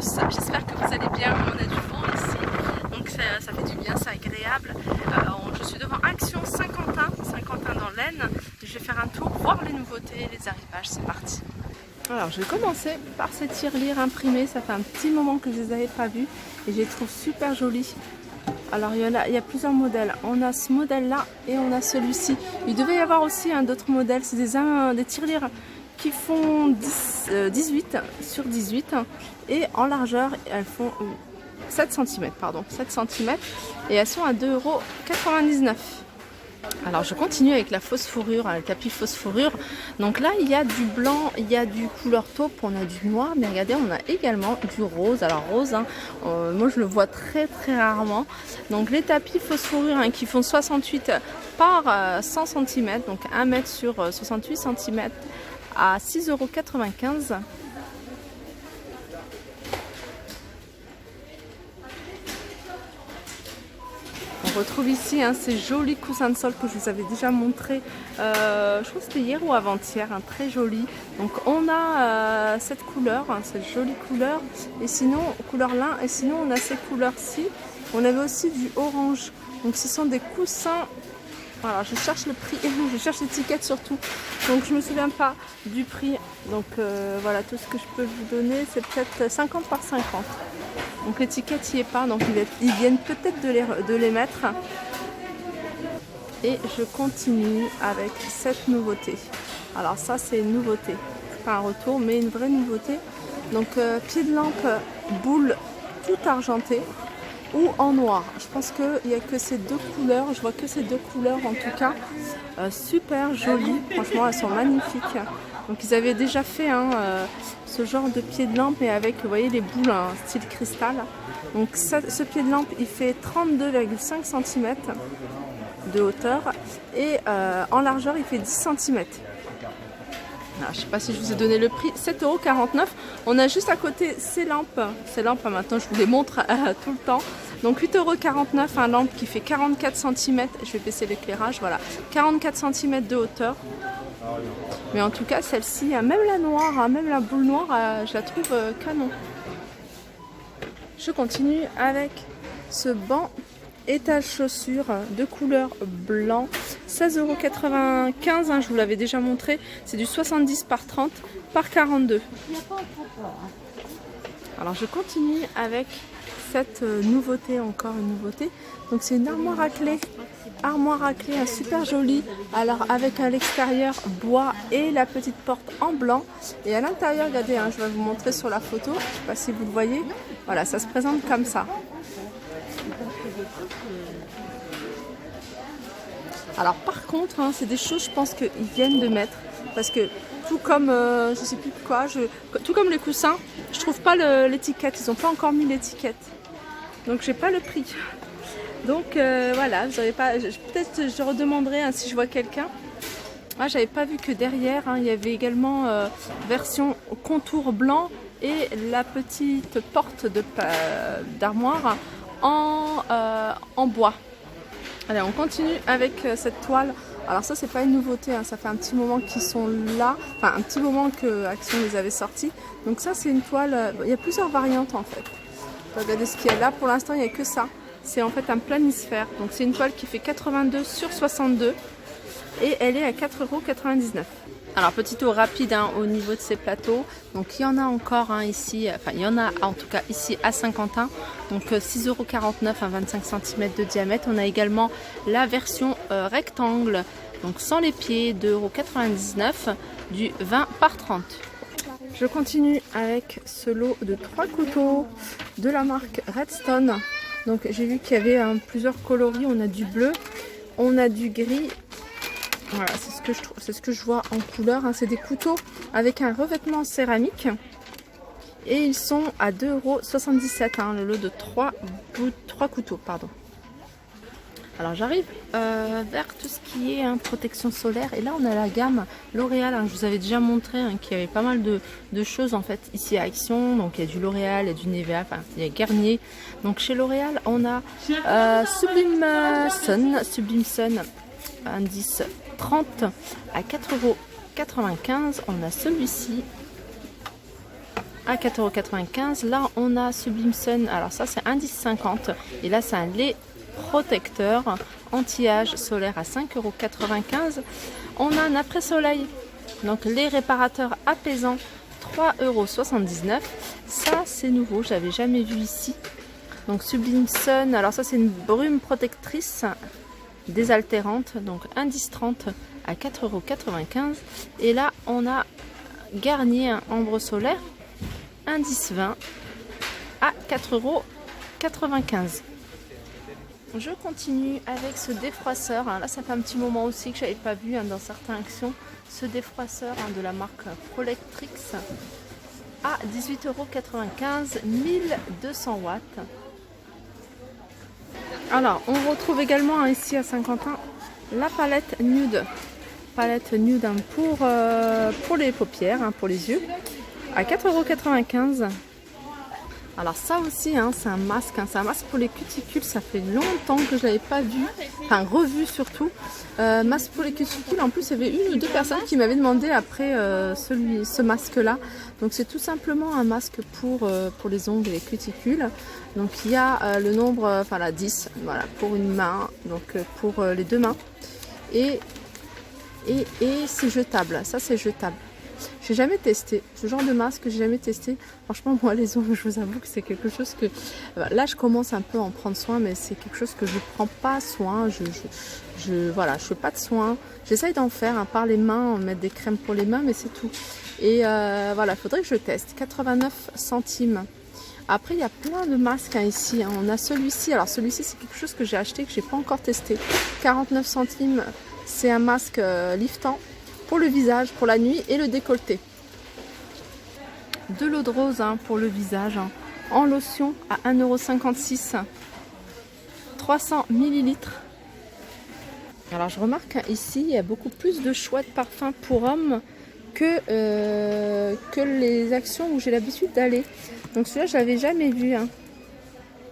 tous, j'espère que vous allez bien. On a du vent ici, donc ça fait du bien, c'est agréable. Je suis devant Action Saint-Quentin dans l'Aisne. Je vais faire un tour, voir les nouveautés, les arrivages, c'est parti. Alors je vais commencer par ces tirelires imprimés, ça fait un petit moment que je les avais pas vus et je les trouve super jolis. Alors il y a plusieurs modèles, on a ce modèle là et on a celui-ci. Il devait y avoir aussi d'autres modèles, c'est des tirelires qui font 18 sur 18 et en largeur elles font 7 cm, et elles sont à 2,99 €. Alors je continue avec la fausse fourrure, le tapis fausse fourrure. Donc là il y a du blanc, il y a du couleur taupe, on a du noir, mais regardez on a également du rose. Alors rose, moi je le vois très rarement. Donc les tapis fausse fourrure qui font 68 par 100 cm, donc 1 mètre sur 68 cm à 6,95 €. On retrouve ici ces jolis coussins de sol que je vous avais déjà montré, je crois que c'était hier ou avant-hier, très joli. Donc on a cette couleur, cette jolie couleur, et sinon couleur lin, et sinon on a ces couleurs-ci. On avait aussi du orange, donc ce sont des coussins. Voilà, je cherche le prix, je cherche l'étiquette surtout, donc je me souviens pas du prix. Donc voilà, tout ce que je peux vous donner, c'est peut-être 50 par 50. Donc l'étiquette n'y est pas, donc ils viennent peut-être de les mettre. Et je continue avec cette nouveauté. Alors ça c'est une nouveauté, pas un retour, mais une vraie nouveauté. Donc pied de lampe boule tout argenté ou en noir. Je pense qu'il n'y a que ces deux couleurs, je vois que ces deux couleurs en tout cas. Super jolies, franchement elles sont magnifiques. Donc ils avaient déjà fait ce genre de pied de lampe, et avec, vous voyez, les boules style cristal. Donc ce pied de lampe il fait 32,5 cm de hauteur et en largeur il fait 10 cm. Je ne sais pas si je vous ai donné le prix, 7,49 €. On a juste à côté ces lampes maintenant je vous les montre tout le temps. Donc 8,49 €, un lampe qui fait 44 cm, je vais baisser l'éclairage, voilà, 44 cm de hauteur. Mais en tout cas celle-ci, même la noire, même la boule noire, je la trouve canon. Je continue avec ce banc étage chaussures de couleur blanc, 16,95 €, je vous l'avais déjà montré, c'est du 70 par 30 par 42. Alors je continue avec cette nouveauté, encore une nouveauté. Donc c'est une armoire à clé, super jolie. Alors avec à l'extérieur bois et la petite porte en blanc, et à l'intérieur, regardez, je vais vous montrer sur la photo, je ne sais pas si vous le voyez, voilà, ça se présente comme ça. Alors par contre, c'est des choses, je pense qu'ils viennent de mettre, parce que tout comme, je sais plus quoi, tout comme les coussins, je trouve pas l'étiquette, ils n'ont pas encore mis l'étiquette, donc j'ai pas le prix. Donc voilà, vous avez pas, peut-être je redemanderai si je vois quelqu'un. J'avais pas vu que derrière, il y avait également version contour blanc et la petite porte d'armoire en bois. Allez, on continue avec cette toile. Alors ça c'est pas une nouveauté, ça fait un petit moment qu'ils sont là, enfin un petit moment que Action les avait sortis. Donc ça c'est une toile, il y a plusieurs variantes en fait. Regardez ce qu'il y a là, pour l'instant il n'y a que ça. C'est en fait un planisphère, donc c'est une toile qui fait 82 sur 62 et elle est à 4,99 €. Alors petit tour rapide au niveau de ces plateaux, donc il y en a encore ici, enfin il y en a en tout cas ici à Saint-Quentin, donc 6,49 € à 25 cm de diamètre. On a également la version rectangle, donc sans les pieds, 2,99 €, du 20 par 30. Je continue avec ce lot de 3 couteaux de la marque Redstone. Donc j'ai vu qu'il y avait plusieurs coloris, on a du bleu, on a du gris. Voilà, c'est ce que je vois en couleur. C'est des couteaux avec un revêtement en céramique. Et ils sont à 2,77 €, le lot de 3 couteaux. Pardon. Alors j'arrive vers tout ce qui est protection solaire. Et là on a la gamme L'Oréal. Je vous avais déjà montré qu'il y avait pas mal de choses en fait ici à Action. Donc il y a du L'Oréal, il y a du Nivea, enfin il y a Garnier. Donc chez L'Oréal on a Sublime Sun, indice 30 à 4,95 €. On a celui-ci à 4,95 €. Là, on a Sublime Sun. Alors ça, c'est 1,10,50 €. Et là, c'est un lait protecteur anti-âge solaire à 5,95 €. On a un après-soleil. Donc, lait réparateur apaisant, 3,79 €. Ça, c'est nouveau. J'avais jamais vu ici. Donc, Sublime Sun. Alors ça, c'est une brume protectrice désaltérante. Donc, 1,10,30 € à 4,95 €. Et là, on a Garnier ambre solaire, 1,10,20 € à 4,95 €. Je continue avec ce défroisseur. Là, ça fait un petit moment aussi que je n'avais pas vu dans certaines actions. Ce défroisseur de la marque Prolectrix à 18,95 €, 1200 watts. Alors, on retrouve également ici à Saint-Quentin la palette nude. Palette nude pour les paupières, pour les yeux, à 4,95 €. Alors ça aussi, c'est un masque, c'est un masque pour les cuticules. Ça fait longtemps que je ne l'avais pas vu, enfin revu surtout. Masque pour les cuticules. En plus, il y avait une ou deux personnes qui m'avaient demandé après ce masque-là. Donc c'est tout simplement un masque pour les ongles et les cuticules. Donc il y a le nombre, enfin la 10, voilà, pour une main, donc pour les deux mains. Et c'est jetable, ça c'est jetable. J'ai jamais testé ce genre de masque, j'ai jamais testé. Franchement, moi les ongles, je vous avoue que c'est quelque chose que là je commence un peu à en prendre soin, mais c'est quelque chose que je prends pas soin. Voilà, je fais pas de soin. J'essaye d'en faire par les mains, mettre des crèmes pour les mains, mais c'est tout. Et voilà, il faudrait que je teste. 89 centimes. Après, il y a plein de masques ici. On a celui-ci. Alors celui-ci, c'est quelque chose que j'ai acheté, que j'ai pas encore testé. 49 centimes. C'est un masque liftant pour le visage, pour la nuit et le décolleté. De l'eau de rose pour le visage, en lotion à 1,56 €, 300 ml. Alors je remarque ici, il y a beaucoup plus de choix de parfums pour hommes que les actions où j'ai l'habitude d'aller. Donc celui-là, je l'avais jamais vu.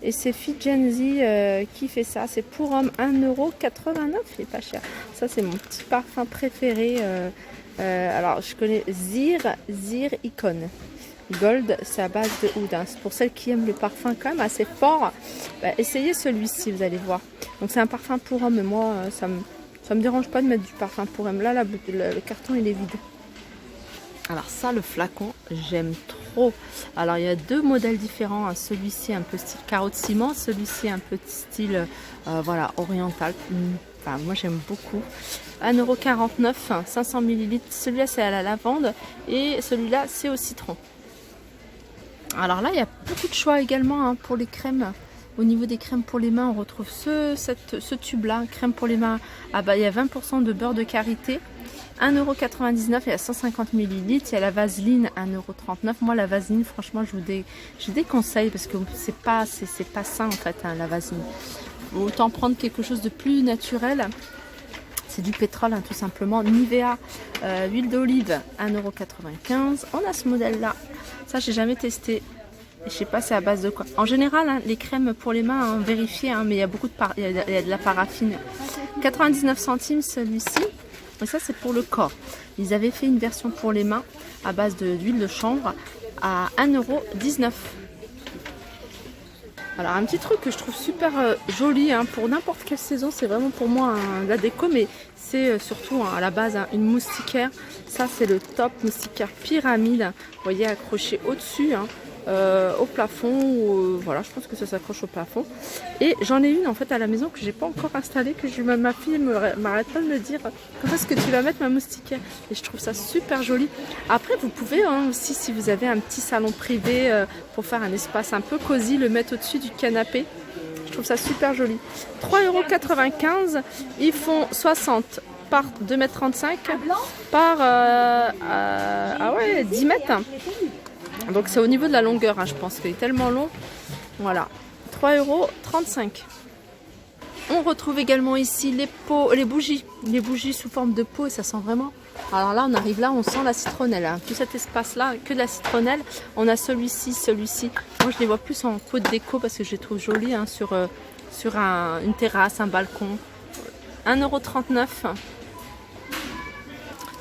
Et c'est Fit Gen Z qui fait ça. C'est pour homme 1,89 €. Il est pas cher. Ça, c'est mon petit parfum préféré. Alors, je connais Zir Icon. Gold, c'est à base de oud. Pour celles qui aiment le parfum quand même assez fort, essayez celui-ci, vous allez voir. Donc, c'est un parfum pour homme. Moi, ça me dérange pas de mettre du parfum pour homme. Là, le carton, il est vide. Alors ça, le flacon, j'aime trop. Alors il y a deux modèles différents. Celui-ci un peu style carotte ciment, celui-ci un peu style voilà, oriental. Enfin, moi j'aime beaucoup. 1,49 €, 500 ml. Celui-là c'est à la lavande et celui-là c'est au citron. Alors là, il y a beaucoup de choix également pour les crèmes. Au niveau des crèmes pour les mains, on retrouve ce tube-là, crème pour les mains. Ah bah, il y a 20% de beurre de karité. 1,99 € et à 150 ml. Il y a la vaseline 1,39 €. Moi, la vaseline, franchement, je déconseille parce que c'est pas sain en fait, la vaseline. Autant prendre quelque chose de plus naturel. C'est du pétrole, tout simplement. Nivea, huile d'olive, 1,95 €. On a ce modèle-là. Ça, j'ai jamais testé. Je sais pas c'est à base de quoi. En général, les crèmes pour les mains, vérifiez, mais il y a beaucoup il y a de la paraffine. 99 centimes celui-ci. Et ça, c'est pour le corps. Ils avaient fait une version pour les mains à base d'huile de chanvre à 1,19 €. Alors, un petit truc que je trouve super joli pour n'importe quelle saison. C'est vraiment pour moi la déco, mais c'est surtout à la base une moustiquaire. Ça, c'est le top moustiquaire pyramide. Vous voyez, accroché au-dessus. Au plafond, voilà, je pense que ça s'accroche au plafond. Et j'en ai une en fait à la maison que j'ai pas encore installée, que ma fille m'arrête pas de me dire quand est-ce que tu vas mettre ma moustiquaire, et je trouve ça super joli. Après, vous pouvez aussi, si vous avez un petit salon privé pour faire un espace un peu cosy, le mettre au-dessus du canapé. Je trouve ça super joli. 3,95 €. Ils font 60 par 2,35 m par ah ouais, 10 mètres. Donc c'est au niveau de la longueur, je pense qu'il est tellement long. Voilà, 3,35 €. On retrouve également ici les bougies sous forme de pot, et ça sent vraiment. Alors là, on arrive là, on sent la citronnelle. Tout cet espace-là, que de la citronnelle. On a celui-ci. Moi, je les vois plus en pot de déco parce que je les trouve jolis sur une terrasse, un balcon. 1,39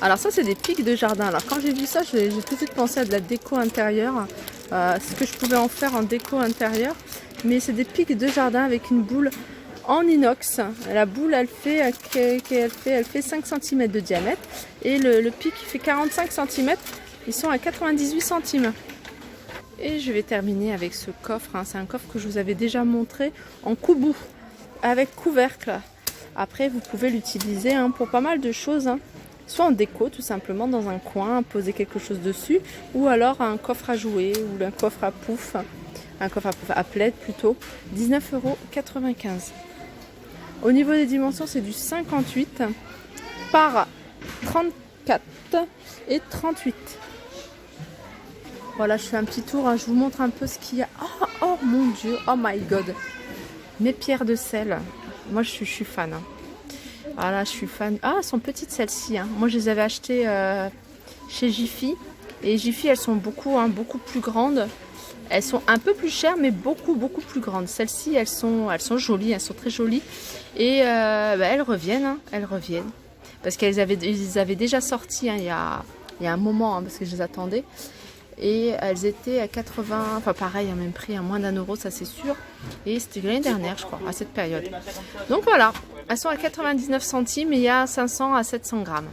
€. Alors ça c'est des pics de jardin. Alors quand j'ai vu ça, j'ai tout de suite pensé à de la déco intérieure. Ce que je pouvais en faire en déco intérieure. Mais c'est des pics de jardin avec une boule en inox. La boule elle fait 5 cm de diamètre. Et le pic fait 45 cm. Ils sont à 98 centimes. Et je vais terminer avec ce coffre. C'est un coffre que je vous avais déjà montré en koubou. Avec couvercle. Après vous pouvez l'utiliser pour pas mal de choses. Soit en déco tout simplement dans un coin, poser quelque chose dessus. Ou alors un coffre à jouets ou un coffre à pouf. Un coffre à plaid plutôt. 19,95 €. Au niveau des dimensions c'est du 58 par 34 et 38. Voilà, je fais un petit tour, je vous montre un peu ce qu'il y a. Oh mon dieu, oh my god. Mes pierres de sel. Moi je suis fan. Voilà, je suis fan. Ah, elles sont petites celles-ci. Moi je les avais achetées chez Jiffy. Et Jiffy, elles sont beaucoup plus grandes. Elles sont un peu plus chères, mais beaucoup plus grandes. Celles-ci, elles sont jolies, elles sont très jolies. Et elles reviennent, elles reviennent. Parce qu'ils avaient déjà sorti il y a un moment, parce que je les attendais. Et elles étaient à 80, enfin pareil, à même prix, à moins d'1 €, ça c'est sûr. Et c'était l'année dernière, je crois, à cette période. Donc voilà, elles sont à 99 centimes et il y a 500 à 700 grammes.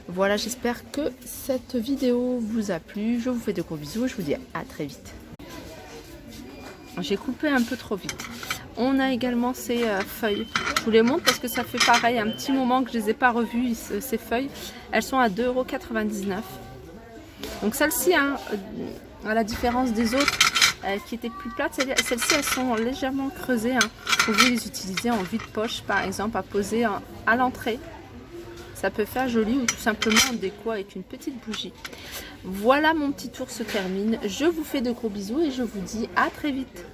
Voilà, j'espère que cette vidéo vous a plu. Je vous fais de gros bisous et je vous dis à très vite. J'ai coupé un peu trop vite. On a également ces feuilles. Je vous les montre parce que ça fait pareil, un petit moment que je ne les ai pas revues, ces feuilles. Elles sont à 2,99 €. Donc celles-ci, à la différence des autres qui étaient plus plates, celles-ci elles sont légèrement creusées. Vous pouvez les utiliser en vide-poche par exemple à poser à l'entrée. Ça peut faire joli ou tout simplement en déco avec une petite bougie. Voilà, mon petit tour se termine. Je vous fais de gros bisous et je vous dis à très vite.